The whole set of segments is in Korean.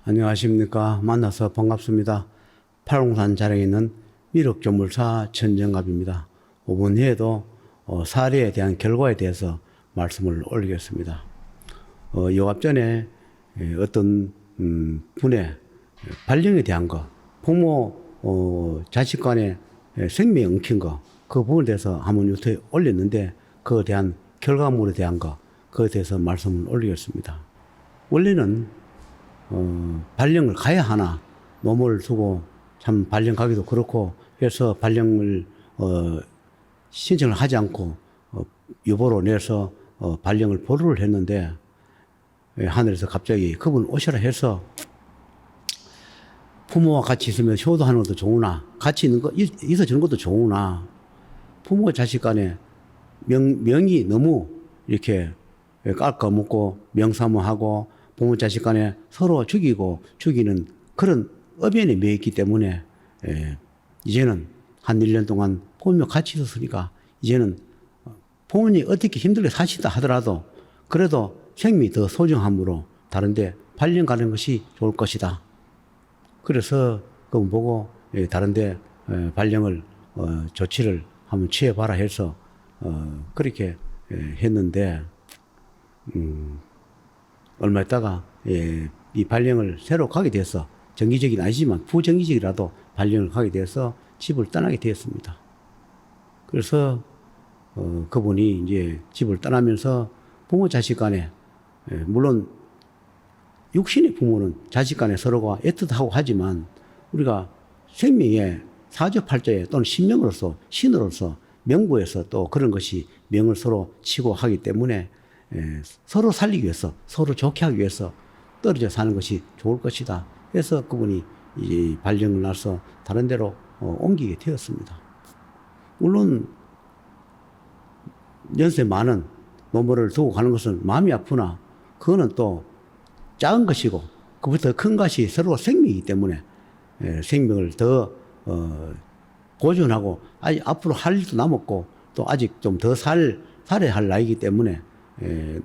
안녕하십니까. 만나서 반갑습니다. 팔공산 자령에 있는 미륵조물사 천정갑입니다. 이번 회에도 사례에 대한 결과에 대해서 말씀을 올리겠습니다. 요 앞전에 어떤 분의 발령에 대한 거, 부모 자식 간의 생명이 엉킨 거, 그 부분에 대해서 한번 유튜브에 올렸는데 그에 대한 결과물에 대한 거, 그에 대해서 말씀을 올리겠습니다. 원래는 발령을 가야 하나 노모를 두고 참 발령 가기도 그렇고 해서 발령을 신청을 하지 않고 유보로 내서 발령을 보류를 했는데 하늘에서 갑자기 그분 오시라 해서 부모와 같이 있으면 효도하는 것도 좋으나 같이 있는 거 있어주는 것도 좋으나 부모 자식 간에 명이 너무 이렇게 깎아먹고 명사모하고 부모 자식 간에 서로 죽이는 그런 어변에 매여 있기 때문에 이제는 한 1년 동안 부모님 같이 있었으니까 이제는 부모님이 어떻게 힘들게 사시다 하더라도 그래도 생명이 더 소중함으로 다른데 발령 가는 것이 좋을 것이다. 그래서 그거 보고 다른데 발령을 조치를 한번 취해봐라 해서 그렇게 했는데 얼마 있다가 이 발령을 새로 가게 돼서 정기적인 아니지만 부정기적이라도 발령을 가게 돼서 집을 떠나게 되었습니다. 그래서 그분이 이제 집을 떠나면서 부모 자식 간에 물론 육신의 부모는 자식 간에 서로가 애틋하고 하지만 우리가 생명의 사주팔자에 또는 신명으로서 신으로서 명부에서 또 그런 것이 명을 서로 치고 하기 때문에 서로 살리기 위해서 서로 좋게 하기 위해서 떨어져 사는 것이 좋을 것이다. 그래서 그분이 이 발령을 나서 다른 데로 옮기게 되었습니다. 물론 연세 많은 노모를 두고 가는 것은 마음이 아프나 그거는 또 작은 것이고 그보다 큰 것이 서로 생명이기 때문에 생명을 더 보존하고 아직 앞으로 할 일도 남았고 또 아직 좀 더 살아야 할 나이기 때문에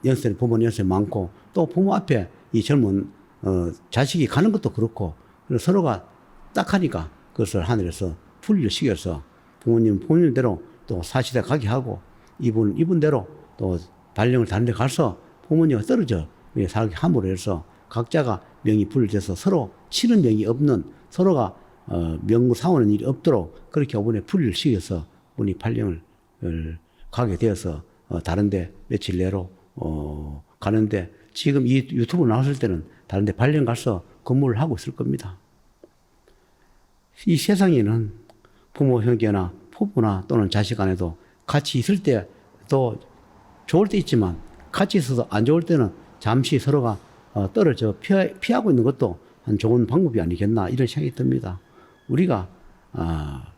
연세는 부모 연세 많고 또 부모 앞에 이 젊은 자식이 가는 것도 그렇고 서로가 딱하니까 그것을 하늘에서 분리를 시켜서 부모님대로 또 사시다 가게 하고 이분대로 또 발령을 다른 데 가서 부모님과 떨어져 살게 함으로 해서 각자가 명이 분리돼서 서로 치는 명이 없는 서로가 명을 사오는 일이 없도록 그렇게 이번에 분리를 시켜서 분이 발령을 가게 되어서 다른데 며칠 내로 가는데 지금 이 유튜브 나왔을 때는 다른데 발령 가서 근무를 하고 있을 겁니다. 이 세상에는 부모 형제나 부부나 또는 자식 간에도 같이 있을 때도 좋을 때 있지만 같이 있어서 안 좋을 때는 잠시 서로가 떨어져 피하고 있는 것도 한 좋은 방법이 아니겠나 이런 생각이 듭니다. 우리가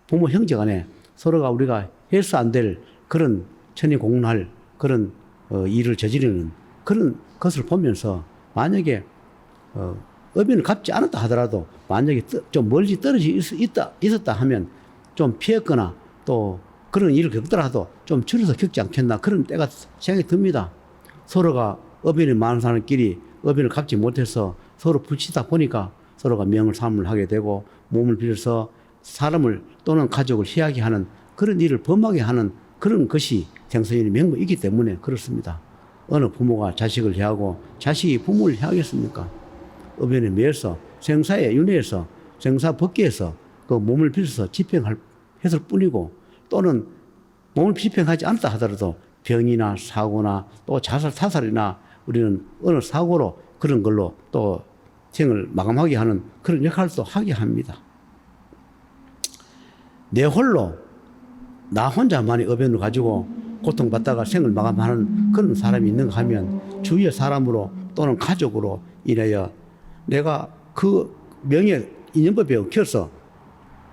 부모 형제 간에 서로가 우리가 해서 안 될 그런 천리공할 그런 일을 저지르는 그런 것을 보면서 만약에 어변을 갚지 않았다 하더라도 만약에 좀 멀리 떨어져 있었다 하면 좀 피했거나 또 그런 일을 겪더라도 좀 줄여서 겪지 않겠나 그런 때가 생각이 듭니다. 서로가 어변이 많은 사람끼리 어변을 갚지 못해서 서로 부치다 보니까 서로가 명을 삼을 하게 되고 몸을 빌어서 사람을 또는 가족을 해하게 하는 그런 일을 범하게 하는 그런 것이 생선인의 명분이 있기 때문에 그렇습니다. 어느 부모가 자식을 해하고 자식이 부모를 해하겠습니까? 어변에 매여서 생사의 윤회에서 생사 법계에서 그 몸을 빌어서 집행했을 뿐이고 또는 몸을 집행하지 않다 하더라도 병이나 사고나 또 자살 타살이나 우리는 어느 사고로 그런 걸로 또 생을 마감하게 하는 그런 역할도 하게 합니다. 내 홀로 나 혼자만의 어변을 가지고 고통받다가 생을 마감하는 그런 사람이 있는가 하면 주위의 사람으로 또는 가족으로 인하여 내가 그 명예 인연법에 얽혀서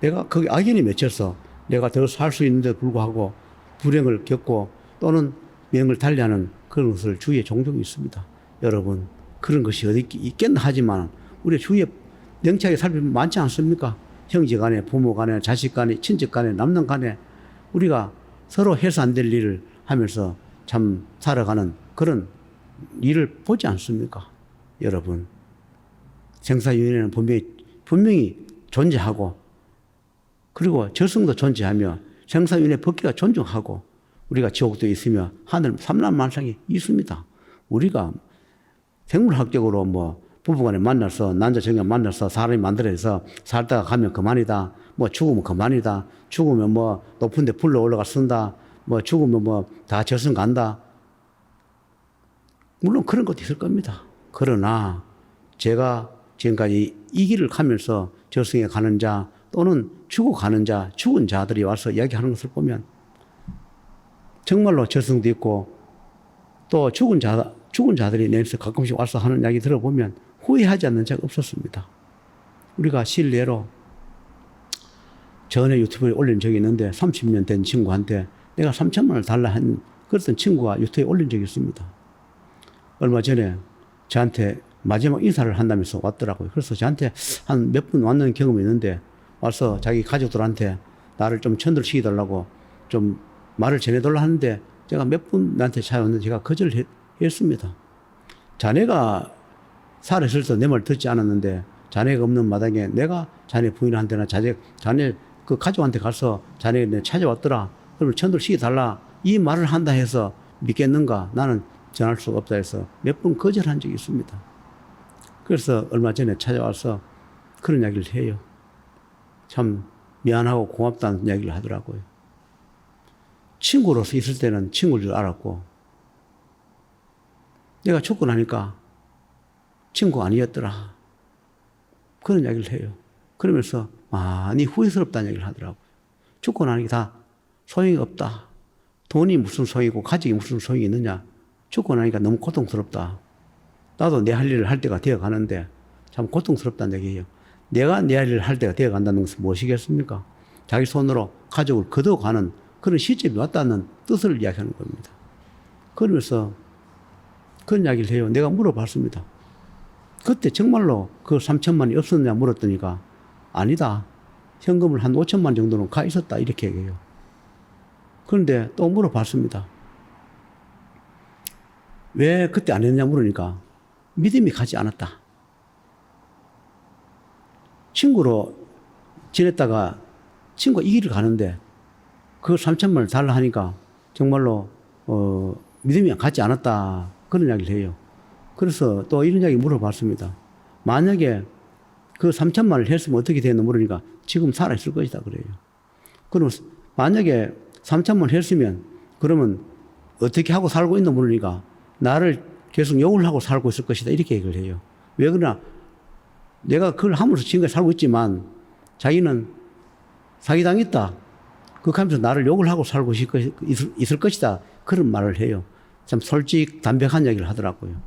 내가 거기 악연이 맺혀서 내가 더 살 수 있는데 불구하고 불행을 겪고 또는 명을 달리하는 그런 것을 주위에 종종 있습니다. 여러분 그런 것이 어디 있겠나 하지만 우리 주위에 명치하게 살펴보면 많지 않습니까? 형제 간에 부모 간에 자식 간에 친척 간에 남남 간에 우리가 서로 해서 안 될 일을 하면서 참 살아가는 그런 일을 보지 않습니까? 여러분 생사윤회는 분명히 존재하고 그리고 저승도 존재하며 생사윤회 법기가 존중하고 우리가 지옥도 있으며 하늘 삼라만상이 있습니다. 우리가 생물학적으로 뭐 부부간에 만나서 남자 정년 만나서 사람이 만들어서 살다가 가면 그만이다. 뭐 죽으면 그만이다. 죽으면 뭐 높은데 불러 올라가 쓴다. 뭐 죽으면 뭐 다 저승 간다. 물론 그런 것도 있을 겁니다. 그러나 제가 지금까지 이 길을 가면서 저승에 가는 자 또는 죽어가는 자, 죽은 자들이 와서 이야기하는 것을 보면 정말로 저승도 있고 또 죽은 자들이 내서 가끔씩 와서 하는 이야기 들어보면 후회하지 않는 자가 없었습니다. 우리가 실례로 전에 유튜브에 올린 적이 있는데 30년 된 친구한테 내가 3천만 원을 달라 한 그랬던 친구가 유튜브에 올린 적이 있습니다. 얼마 전에 저한테 마지막 인사를 한다면서 왔더라고요. 그래서 저한테 한 몇 분 왔는 경험이 있는데 와서 자기 가족들한테 나를 좀 천들시키달라고 좀 말을 전해달라 하는데 제가 몇 분한테 찾아왔는데 제가 거절했습니다. 자네가 살아있을 때 내 말 듣지 않았는데 자네가 없는 마당에 내가 자네 부인한테나 자네 그 가족한테 가서 자네 찾아왔더라. 그러면 천들시키달라. 이 말을 한다 해서 믿겠는가? 나는 전할 수가 없다 해서 몇 번 거절한 적이 있습니다. 그래서 얼마 전에 찾아와서 그런 이야기를 해요. 참 미안하고 고맙다는 이야기를 하더라고요. 친구로서 있을 때는 친구일 줄 알았고 내가 죽고 나니까 친구 아니었더라. 그런 이야기를 해요. 그러면서 많이 후회스럽다는 얘기를 하더라고요. 죽고 나니까 다 소용이 없다. 돈이 무슨 소용이고 가족이 무슨 소용이 있느냐. 죽고 나니까 너무 고통스럽다. 나도 내 할 일을 할 때가 되어 가는데 참 고통스럽다는 얘기예요. 내가 내 할 일을 할 때가 되어 간다는 것은 무엇이겠습니까? 자기 손으로 가족을 거둬가는 그런 시점이 왔다는 뜻을 이야기하는 겁니다. 그러면서 그런 이야기를 해요. 내가 물어봤습니다. 그때 정말로 그 3천만이 없었느냐 물었더니까 아니다. 현금을 한 5천만 정도는 가 있었다. 이렇게 얘기해요. 그런데 또 물어봤습니다. 왜 그때 안 했냐 물으니까 믿음이 가지 않았다. 친구로 지냈다가 친구가 이 길을 가는데 그 3천만을 달라 하니까 정말로 믿음이 가지 않았다. 그런 이야기를 해요. 그래서 또 이런 이야기 물어봤습니다. 만약에 그 3천만을 했으면 어떻게 되었나 물으니까 지금 살아있을 것이다 그래요. 그럼 만약에 3천만을 했으면 그러면 어떻게 하고 살고 있나 물으니까 나를 계속 욕을 하고 살고 있을 것이다. 이렇게 얘기를 해요. 왜 그러나 내가 그걸 함으로써 지금까지 살고 있지만 자기는 사기당했다. 그렇게 하면서 나를 욕을 하고 살고 있을 것이다. 그런 말을 해요. 참 솔직 담백한 이야기를 하더라고요.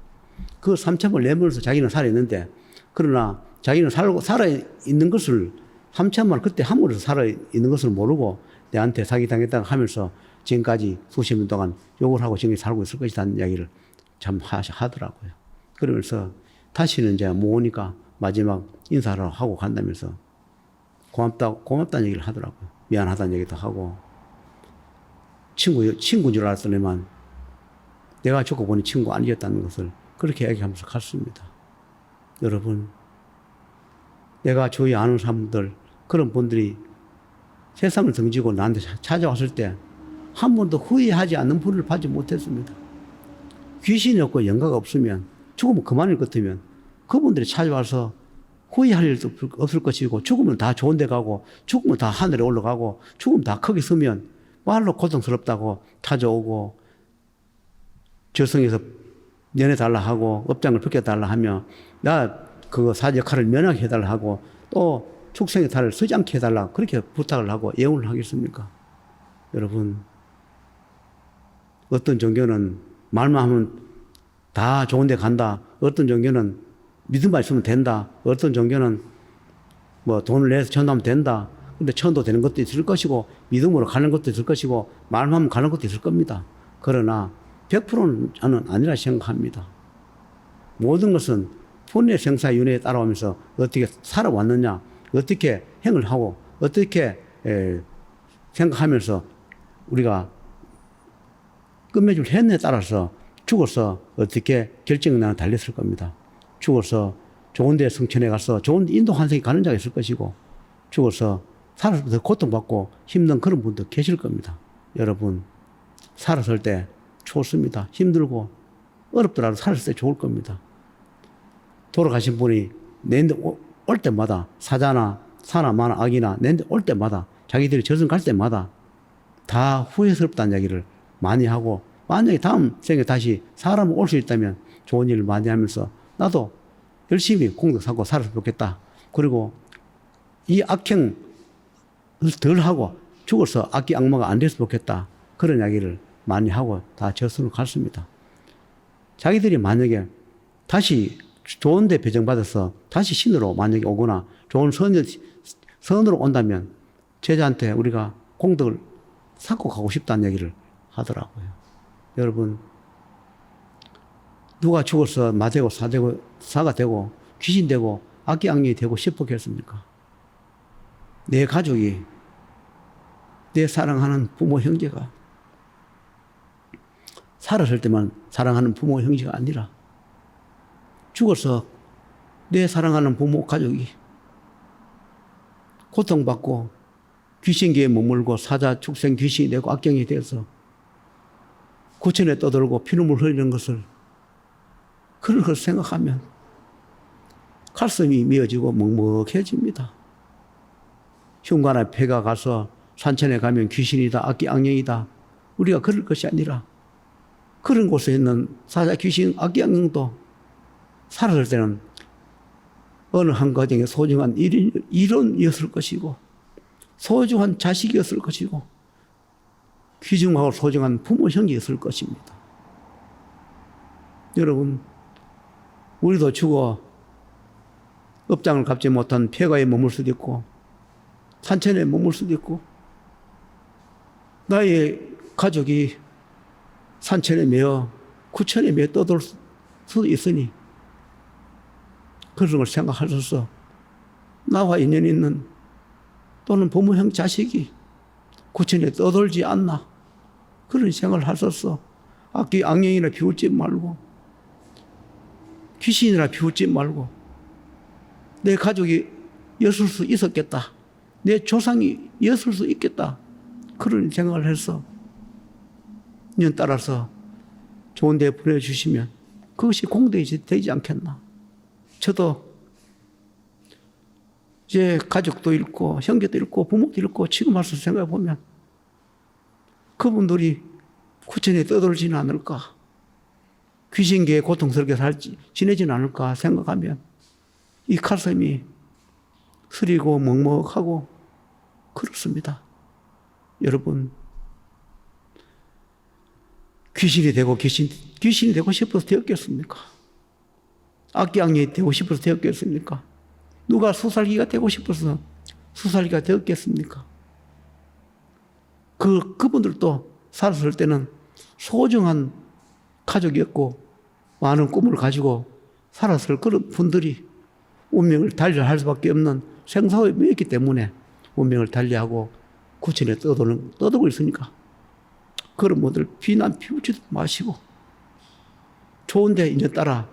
그 3천을 내면서 자기는 살아있는데 그러나 자기는 살아있는 것을 3천만 그때 함으로써 살아있는 것을 모르고 내한테 사기당했다고 하면서 지금까지 수십 년 동안 욕을 하고 지금까지 살고 있을 것이라는 이야기를 참 하더라고요. 그러면서 다시는 이제 못 오니까 마지막 인사를 하고 간다면서 고맙다는 얘기를 하더라고요. 미안하다는 얘기도 하고 친구인 줄 알았더니만 내가 죽고 보니 친구 아니었다는 것을 그렇게 얘기하면서 갔습니다. 여러분, 내가 주위에 아는 사람들, 그런 분들이 세상을 등지고 나한테 찾아왔을 때 한 번도 후회하지 않는 분을 받지 못했습니다. 귀신이 없고 영가가 없으면 죽으면 그만일 것 같으면 그분들이 찾아와서 후회할 일도 없을 것이고 죽으면 다 좋은 데 가고 죽으면 다 하늘에 올라가고 죽으면 다 거기 서면 말로 고통스럽다고 찾아오고 저승에서 면해달라 하고 업장을 벗겨달라 하며 나 그 사지 역할을 면하게 해달라 하고 또 축생의 탈을 서지 않게 해달라 그렇게 부탁을 하고 예언을 하겠습니까? 여러분, 어떤 종교는 말만 하면 다 좋은 데 간다. 어떤 종교는 믿음만 있으면 된다. 어떤 종교는 뭐 돈을 내서 전도하면 된다. 근데 천도 되는 것도 있을 것이고 믿음으로 가는 것도 있을 것이고 말만 하면 가는 것도 있을 겁니다. 그러나 100%는 저는 아니라 생각합니다. 모든 것은 본의 생사윤회에 따라오면서 어떻게 살아왔느냐, 어떻게 행을 하고 어떻게 생각하면서 우리가 끝맺음을 했느냐에 따라서 죽어서 어떻게 결정나는 달렸을 겁니다. 죽어서 좋은 데 성천에 가서 좋은 인도 환생이 가는 자가 있을 것이고, 죽어서 살아서 더 고통받고 힘든 그런 분도 계실 겁니다. 여러분, 살았을 때 좋습니다. 힘들고 어렵더라도 살았을 때 좋을 겁니다. 돌아가신 분이 내인데 올 때마다 사자나 사나 마나 악이나 내인데 올 때마다 자기들이 저승 갈 때마다 다 후회스럽다는 이야기를 많이 하고, 만약에 다음 생에 다시 사람 올 수 있다면 좋은 일을 많이 하면서 나도 열심히 공덕 삼고 살았으면 좋겠다. 그리고 이 악행을 덜 하고 죽어서 악기 악마가 안 됐으면 좋겠다. 그런 이야기를 많이 하고 다 저승을 갔습니다. 자기들이 만약에 다시 좋은 데 배정받아서 다시 신으로 만약에 오거나 좋은 선으로 온다면 제자한테 우리가 공덕을 쌓고 가고 싶다는 얘기를 하더라고요. 여러분, 누가 죽어서 마되고 사가 되고 귀신 되고 악기 악령이 되고 싶었겠습니까? 내 가족이, 내 사랑하는 부모 형제가 살았을 때만 사랑하는 부모 형제가 아니라 죽어서 내 사랑하는 부모 가족이 고통받고 귀신계에 머물고 사자 축생 귀신이 되고 악경이 되어서 구천에 떠들고 피눈물 흘리는 것을, 그런 걸 생각하면 가슴이 미어지고 먹먹해집니다. 흉관에 폐가 가서 산천에 가면 귀신이다, 악기 악령이다. 우리가 그럴 것이 아니라 그런 곳에 있는 사자 귀신, 악기 악령도 살았을 때는 어느 한 가정에 소중한 일원이었을 것이고, 소중한 자식이었을 것이고, 귀중하고 소중한 부모 형제였을 것입니다. 여러분, 우리도 죽어 업장을 갚지 못한 폐가에 머물 수도 있고 산천에 머물 수도 있고, 나의 가족이 산천에 매어 구천에 매어 떠돌 수도 있으니 그런 걸 생각하셔서 나와 인연 있는 또는 부모 형 자식이 구천에 떠돌지 않나, 그런 생각을 하셔서 악기 악령이나 비웃지 말고 귀신이나 비웃지 말고 내 가족이 였을 수 있었겠다, 내 조상이 였을 수 있겠다, 그런 생각을 해서 년 따라서 좋은 데 보내주시면 그것이 공덕이 되지 않겠나. 저도 이제 가족도 잃고 형제도 잃고 부모도 잃고 지금 와서 생각해 보면 그분들이 구천에 떠돌지는 않을까, 귀신계에 고통스럽게 지내지는 않을까 생각하면 이 가슴이 쓰리고 먹먹하고 그렇습니다. 여러분, 귀신이 되고 귀신이 되고 싶어서 되었겠습니까? 악기 악령이 되고 싶어서 되었겠습니까? 누가 수살기가 되고 싶어서 수살기가 되었겠습니까? 그분들도 살았을 때는 소중한 가족이었고 많은 꿈을 가지고 살았을 그런 분들이 운명을 달리할 수밖에 없는 생사의 묘였기 때문에 운명을 달리하고 구천에 떠들고 있으니까 그런 분들 비난 피우지도 마시고 좋은 데 인연 따라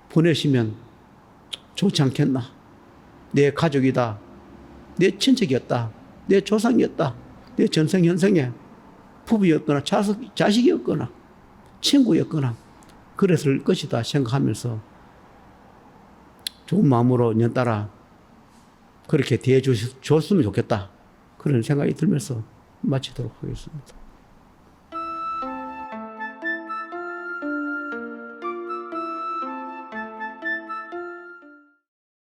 보내시면 좋지 않겠나. 내 가족이다, 내 친척이었다, 내 조상이었다, 내 전생 현생에 부부였거나 자식이었거나 친구였거나 그랬을 것이다 생각하면서 좋은 마음으로 인연 따라 그렇게 대해 줬으면 좋겠다, 그런 생각이 들면서 마치도록 하겠습니다.